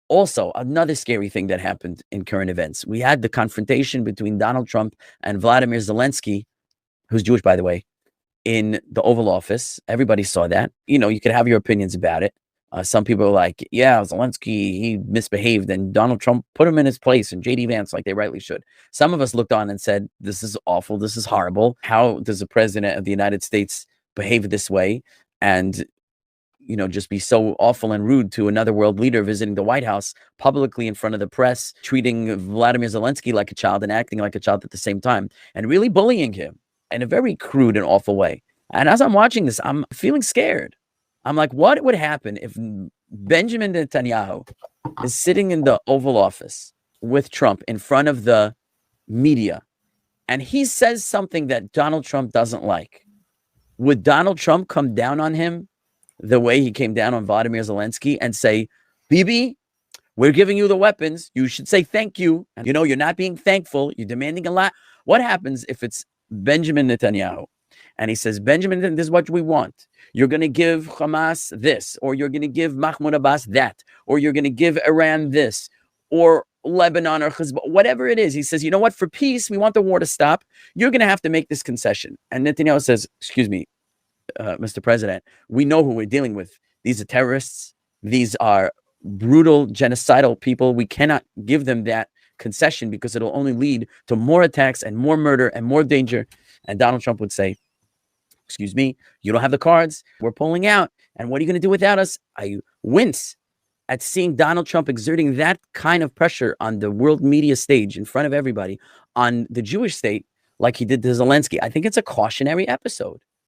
Also, another scary thing that happened in current events. We had the confrontation between Donald Trump and Vladimir Zelensky, who's Jewish, by the way, in the Oval Office. Everybody saw that. You could have your opinions about it. Some people are like, yeah, Zelensky, he misbehaved, and Donald Trump put him in his place, and JD Vance, like they rightly should. Some of us looked on and said, this is awful. This is horrible. How does the president of the United States behave this way? And just be so awful and rude to another world leader visiting the White House publicly in front of the press, treating Vladimir Zelensky like a child and acting like a child at the same time, and really bullying him in a very crude and awful way. And as I'm watching this, I'm feeling scared. I'm like, what would happen if Benjamin Netanyahu is sitting in the Oval Office with Trump in front of the media, and he says something that Donald Trump doesn't like? Would Donald Trump come down on him the way he came down on Vladimir Zelensky and say, Bibi, we're giving you the weapons. You should say thank you. And, you're not being thankful. You're demanding a lot. What happens if it's Benjamin Netanyahu and he says, Benjamin, this is what we want. You're going to give Hamas this, or you're going to give Mahmoud Abbas that, or you're going to give Iran this, or Lebanon or Hezbollah, whatever it is. He says, you know what? For peace, we want the war to stop. You're going to have to make this concession. And Netanyahu says, excuse me, Mr. President, we know who we're dealing with. These are terrorists. These are brutal, genocidal people. We cannot give them that concession because it'll only lead to more attacks and more murder and more danger. And Donald Trump would say, excuse me, you don't have the cards. We're pulling out. And what are you going to do without us? I wince at seeing Donald Trump exerting that kind of pressure on the world media stage in front of everybody on the Jewish state like he did to Zelensky. I think it's a cautionary episode.